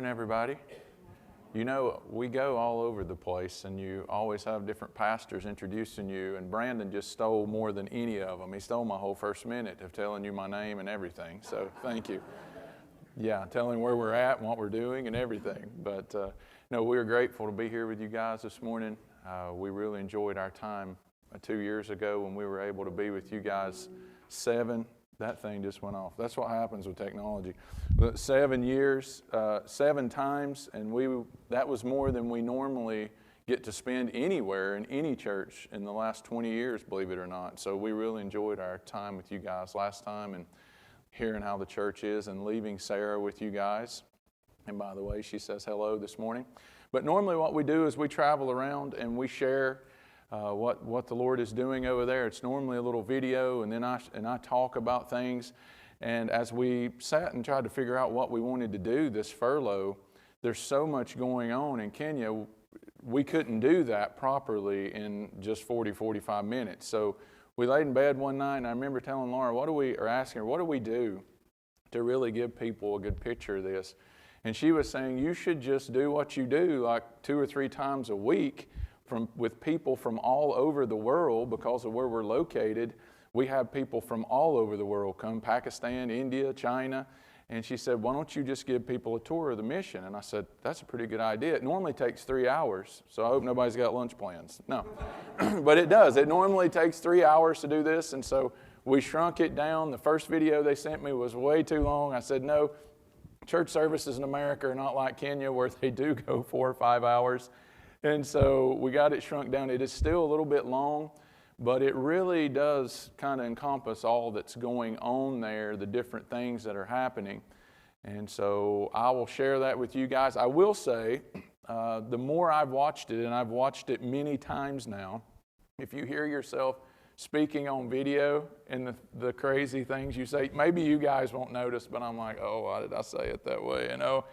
Everybody. You know, we go all over the place, and you always have different pastors introducing you, and Brandon just stole more than any of them. He stole my whole first minute of telling you my name and everything, so thank you. Yeah, telling where we're at and what we're doing and everything. But, no, we're grateful to be here with you guys this morning. We really enjoyed our time 2 years ago when we were able to be with you guys That thing just went off. That's what happens with technology. But 7 years, 7 times, and that was more than we normally get to spend anywhere in any church in the last 20 years, believe it or not. So we really enjoyed our time with you guys last time and hearing how the church is and leaving Sarah with you guys. And by the way, she says hello this morning. But normally what we do is we travel around and we share what the Lord is doing over there. It's normally a little video, and then I talk about things. And as we sat and tried to figure out what we wanted to do this furlough, there's so much going on in Kenya, we couldn't do that properly in just 45 minutes. So we laid in bed one night, and I remember telling Laura, asking her, what do we do to really give people a good picture of this? And she was saying, you should just do what you do like 2 or 3 times a week, with people from all over the world. Because of where we're located, we have people from all over the world come, Pakistan, India, China. And she said, why don't you just give people a tour of the mission? And I said, that's a pretty good idea. It normally takes 3 hours, so I hope nobody's got lunch plans. No, but it does. It normally takes 3 hours to do this, and so we shrunk it down. The first video they sent me was way too long. I said, no, church services in America are not like Kenya where they do go 4 or 5 hours. And so we got it shrunk down. It is still a little bit long, but it really does kind of encompass all that's going on there, the different things that are happening. And so I will share that with you guys. I will say, the more I've watched it, and I've watched it many times now, if you hear yourself speaking on video and the crazy things you say, maybe you guys won't notice, but I'm like, oh, why did I say it that way? You know,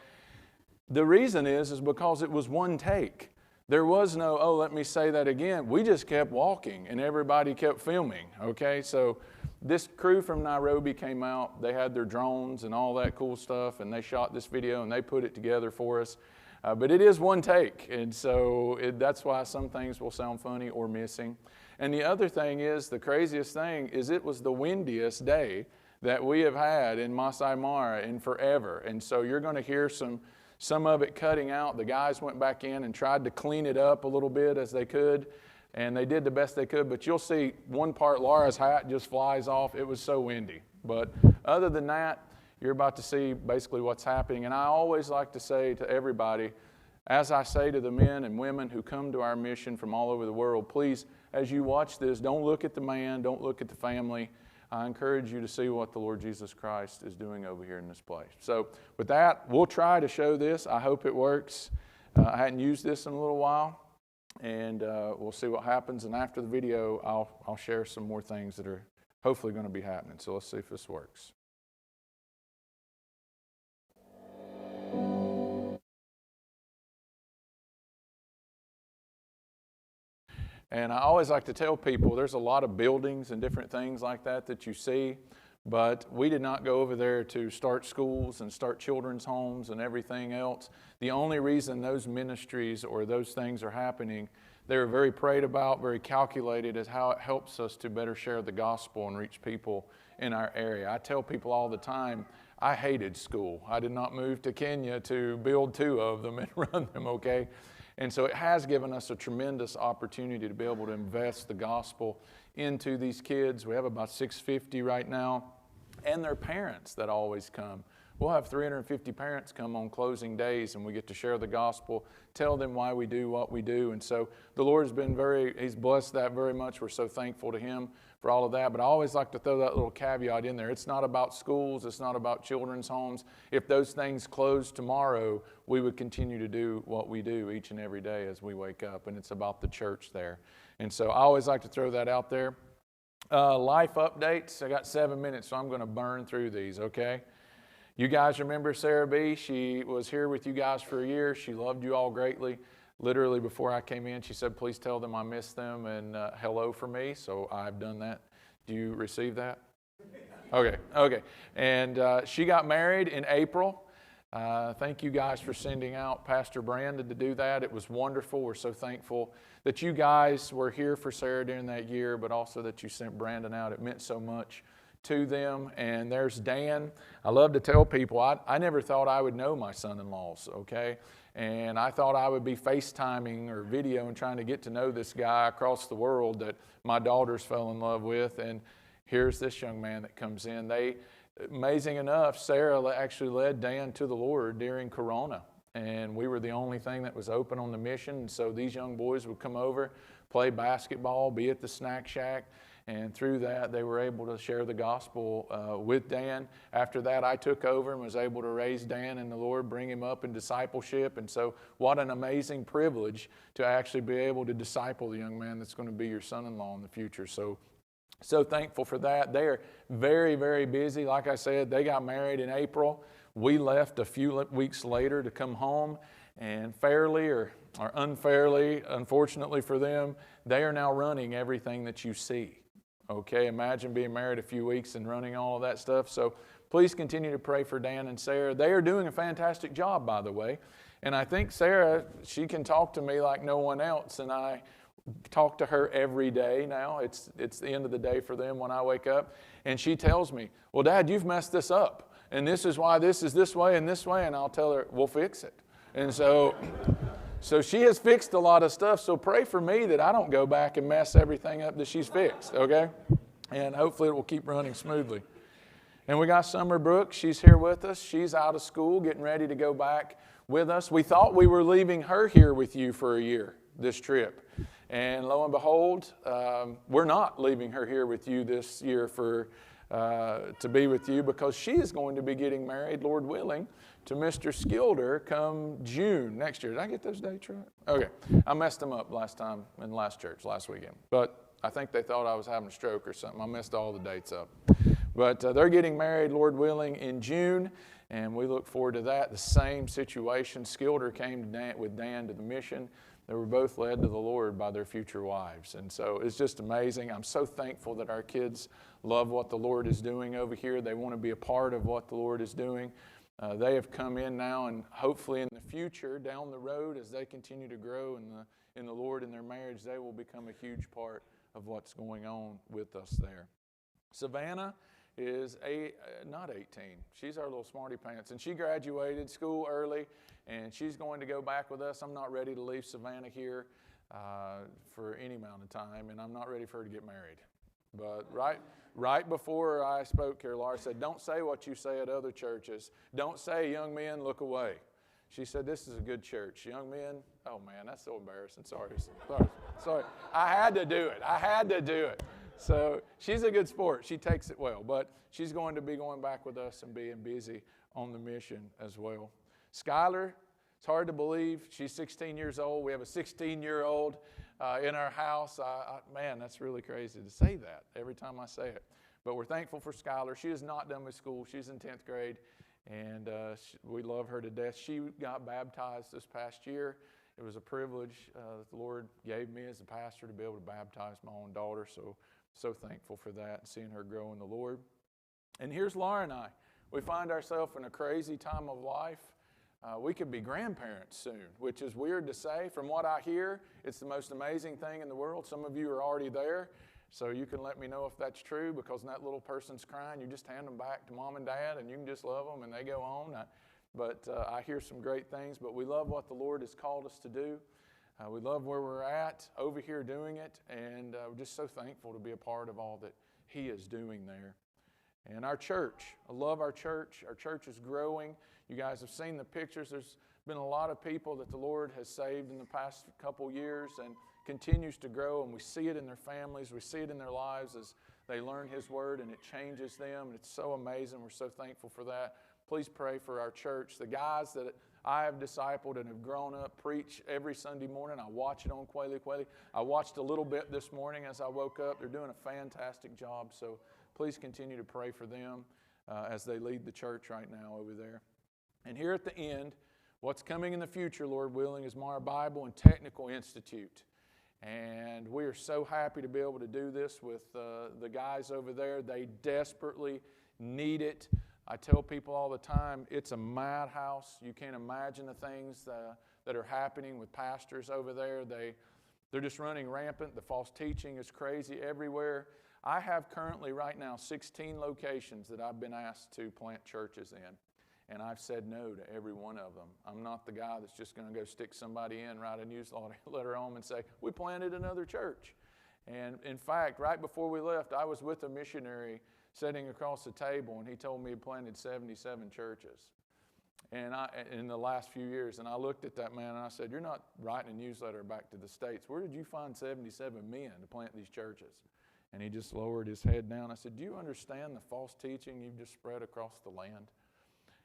the reason is because it was one take. There was no, oh, let me say that again. We just kept walking and everybody kept filming, okay? So this crew from Nairobi came out. They had their drones and all that cool stuff, and they shot this video and they put it together for us. But it is one take, and so that's why some things will sound funny or missing. And the other thing is, the craziest thing is it was the windiest day that we have had in Masai Mara in forever. And so you're going to hear some of it cutting out. The guys went back in and tried to clean it up a little bit as they could, and they did the best they could. But you'll see one part, Laura's hat just flies off. It was so windy. But other than that, you're about to see basically what's happening. And I always like to say to everybody, as I say to the men and women who come to our mission from all over the world, please, as you watch this, don't look at the man, don't look at the family. I encourage you to see what the Lord Jesus Christ is doing over here in this place. So with that, we'll try to show this. I hope it works. I hadn't used this in a little while, and we'll see what happens. And after the video, I'll share some more things that are hopefully going to be happening. So let's see if this works. And I always like to tell people there's a lot of buildings and different things like that you see, but we did not go over there to start schools and start children's homes and everything else. The only reason those ministries or those things are happening, they're very prayed about, very calculated, is how it helps us to better share the gospel and reach people in our area. I tell people all the time, I hated school. I did not move to Kenya to build 2 of them and run them, okay? And so it has given us a tremendous opportunity to be able to invest the gospel into these kids. We have about 650 right now, and their parents that always come. We'll have 350 parents come on closing days, and we get to share the gospel, tell them why we do what we do. And so the Lord has been He's blessed that very much. We're so thankful to Him for all of that. But I always like to throw that little caveat in there. It's not about schools. It's not about children's homes. If those things closed tomorrow, we would continue to do what we do each and every day as we wake up. And it's about the church there. And so I always like to throw that out there. Life updates. I got 7 minutes, so I'm going to burn through these, okay? You guys remember Sarah B? She was here with you guys for a year. She loved you all greatly. Literally before I came in, she said, please tell them I miss them and hello for me. So I've done that. Do you receive that? Okay. And she got married in April. Thank you guys for sending out Pastor Brandon to do that. It was wonderful. We're so thankful that you guys were here for Sarah during that year, but also that you sent Brandon out. It meant so much to them. And there's Dan. I love to tell people, I never thought I would know my son-in-laws, okay? And I thought I would be FaceTiming or video and trying to get to know this guy across the world that my daughters fell in love with. And here's this young man that comes in. Amazing enough, Sarah actually led Dan to the Lord during Corona. And we were the only thing that was open on the mission. And so these young boys would come over, play basketball, be at the snack shack. And through that, they were able to share the gospel with Dan. After that, I took over and was able to raise Dan in the Lord, bring him up in discipleship. And so what an amazing privilege to actually be able to disciple the young man that's going to be your son-in-law in the future. So thankful for that. They are very, very busy. Like I said, they got married in April. We left a few weeks later to come home. And fairly or unfairly, unfortunately for them, they are now running everything that you see. Okay, imagine being married a few weeks and running all of that stuff. So please continue to pray for Dan and Sarah. They are doing a fantastic job, by the way. And I think Sarah, she can talk to me like no one else. And I talk to her every day now. It's the end of the day for them when I wake up. And she tells me, well, Dad, you've messed this up. And this is why this is this way and this way. And I'll tell her, we'll fix it. And so she has fixed a lot of stuff. So pray for me that I don't go back and mess everything up that she's fixed, okay? And hopefully it will keep running smoothly. And we got Summer Brooks. She's here with us. She's out of school, getting ready to go back with us. We thought we were leaving her here with you for a year, this trip. And lo and behold, we're not leaving her here with you this year to be with you, because she is going to be getting married, Lord willing, to Mr. Skilder come June next year. Did I get those dates right? Okay. I messed them up last time in last church, last weekend. But I think they thought I was having a stroke or something. I messed all the dates up. But they're getting married, Lord willing, in June, and we look forward to that. The same situation. Skilder came with Dan to the mission. They were both led to the Lord by their future wives. And so it's just amazing. I'm so thankful that our kids love what the Lord is doing over here. They want to be a part of what the Lord is doing. They have come in now, and hopefully in the future, down the road, as they continue to grow in the Lord and their marriage, they will become a huge part of what's going on with us there. Savannah is not 18. She's our little smarty pants, and she graduated school early, and she's going to go back with us. I'm not ready to leave Savannah here for any amount of time, and I'm not ready for her to get married. But right before I spoke here, Laura said, don't say what you say at other churches. Don't say, young men, look away. She said, this is a good church. Young men, oh man, that's so embarrassing. Sorry. I had to do it. So she's a good sport. She takes it well. But she's going to be going back with us and being busy on the mission as well. Skylar, it's hard to believe. She's 16 years old. We have a 16-year-old in our house. Man, that's really crazy to say that every time I say it. But we're thankful for Skylar. She is not done with school. She's in 10th grade, and we love her to death. She got baptized this past year. It was a privilege that the Lord gave me as a pastor to be able to baptize my own daughter. So thankful for that and seeing her grow in the Lord. And here's Laura and I. We find ourselves in a crazy time of life. We could be grandparents soon, which is weird to say. From what I hear, it's the most amazing thing in the world. Some of you are already there, so you can let me know if that's true, because when that little person's crying, you just hand them back to mom and dad, and you can just love them, and they go on. But I hear some great things, but we love what the Lord has called us to do. We love where we're at over here doing it, and we're just so thankful to be a part of all that He is doing there. And our church, I love our church. Our church is growing. You guys have seen the pictures. There's been a lot of people that the Lord has saved in the past couple years and continues to grow, and we see it in their families. We see it in their lives as they learn His Word, and it changes them, and it's so amazing. We're so thankful for that. Please pray for our church. The guys that I have discipled and have grown up preach every Sunday morning. I watch it on Quayle Quayle. I watched a little bit this morning as I woke up. They're doing a fantastic job, so please continue to pray for them as they lead the church right now over there. And here at the end, what's coming in the future, Lord willing, is Mara Bible and Technical Institute. And we are so happy to be able to do this with the guys over there. They desperately need it. I tell people all the time, it's a madhouse. You can't imagine the things that are happening with pastors over there. They're just running rampant. The false teaching is crazy everywhere. I have currently right now 16 locations that I've been asked to plant churches in. And I've said no to every one of them. I'm not the guy that's just going to go stick somebody in, write a newsletter on them and say, we planted another church. And in fact, right before we left, I was with a missionary sitting across the table, and he told me he planted 77 churches in the last few years. And I looked at that man and I said, you're not writing a newsletter back to the States. Where did you find 77 men to plant these churches? And he just lowered his head down. I said, do you understand the false teaching you've just spread across the land?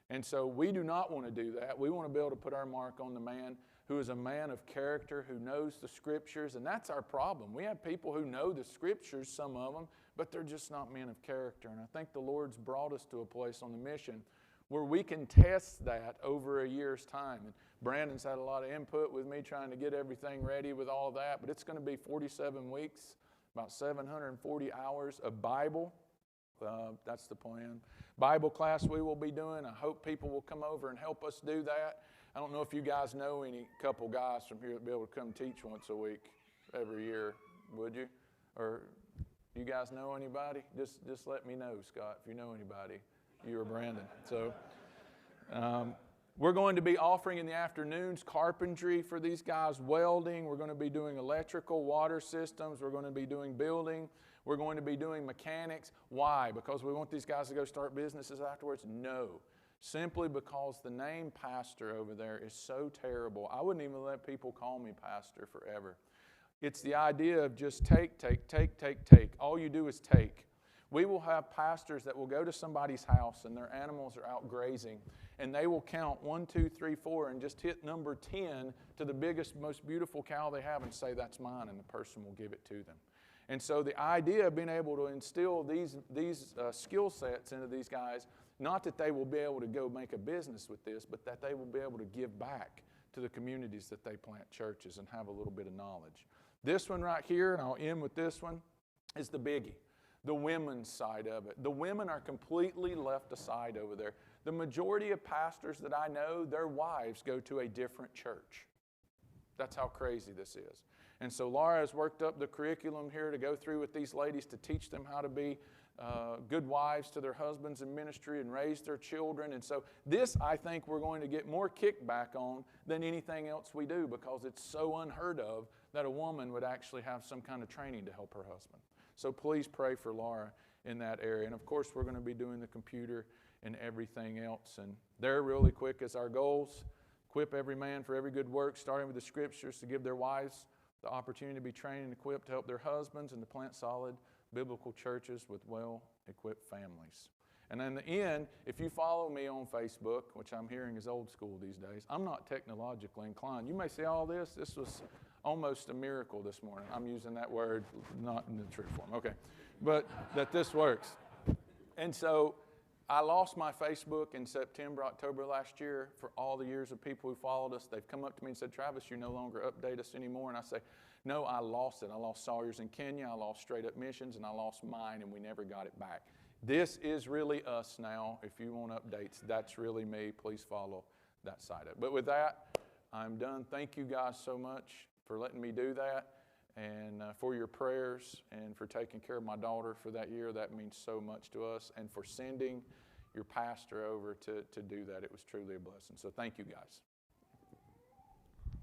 And so we do not want to do that. We want to be able to put our mark on the man who is a man of character, who knows the Scriptures, and that's our problem. We have people who know the Scriptures, some of them, but they're just not men of character. And I think the Lord's brought us to a place on the mission where we can test that over a year's time. And Brandon's had a lot of input with me trying to get everything ready with all of that, but it's going to be 47 weeks, about 740 hours of Bible. That's the plan. Bible class we will be doing. I hope people will come over and help us do that. I don't know if you guys know any couple guys from here that will be able to come teach once a week every year, would you? Or you guys know anybody? Just let me know, Scott, if you know anybody. You or Brandon. So we're going to be offering in the afternoons carpentry for these guys, welding. We're going to be doing electrical, water systems. We're going to be doing building. We're going to be doing mechanics. Why? Because we want these guys to go start businesses afterwards? No. Simply because the name pastor over there is so terrible. I wouldn't even let people call me pastor forever. It's the idea of just take. All you do is take. We will have pastors that will go to somebody's house and their animals are out grazing, and they will count 1, 2, 3, 4 and just hit number 10 to the biggest, most beautiful cow they have and say, that's mine, and the person will give it to them. And so the idea of being able to instill these skill sets into these guys, not that they will be able to go make a business with this, but that they will be able to give back to the communities that they plant churches and have a little bit of knowledge. This one right here, and I'll end with this one, is the biggie, the women's side of it. The women are completely left aside over there. The majority of pastors that I know, their wives go to a different church. That's how crazy this is. And so Laura has worked up the curriculum here to go through with these ladies to teach them how to be good wives to their husbands in ministry and raise their children. And so this, I think, we're going to get more kickback on than anything else we do, because it's so unheard of that a woman would actually have some kind of training to help her husband. So please pray for Laura in that area. And of course, we're going to be doing the computer and everything else. And there, really quick, is our goals. Equip every man for every good work, starting with the Scriptures, to give their wives the opportunity to be trained and equipped to help their husbands, and to plant solid biblical churches with well-equipped families. And in the end, if you follow me on Facebook, which I'm hearing is old school these days, I'm not technologically inclined. You may say all this. This was almost a miracle this morning. I'm using that word not in the true form. Okay. But that this works. And so I lost my Facebook in September, October last year. For all the years of people who followed us, they've come up to me and said, Travis, you no longer update us anymore. And I say, no, I lost it. I lost Sawyer's in Kenya, I lost Straight Up Missions, and I lost mine, and we never got it back. This is really us now. If you want updates, that's really me. Please follow that side of it. But with that, I'm done. Thank you guys so much for letting me do that, and for your prayers, and for taking care of my daughter for that year. That means so much to us, and for sending your pastor over to do that. It was truly a blessing. So thank you guys.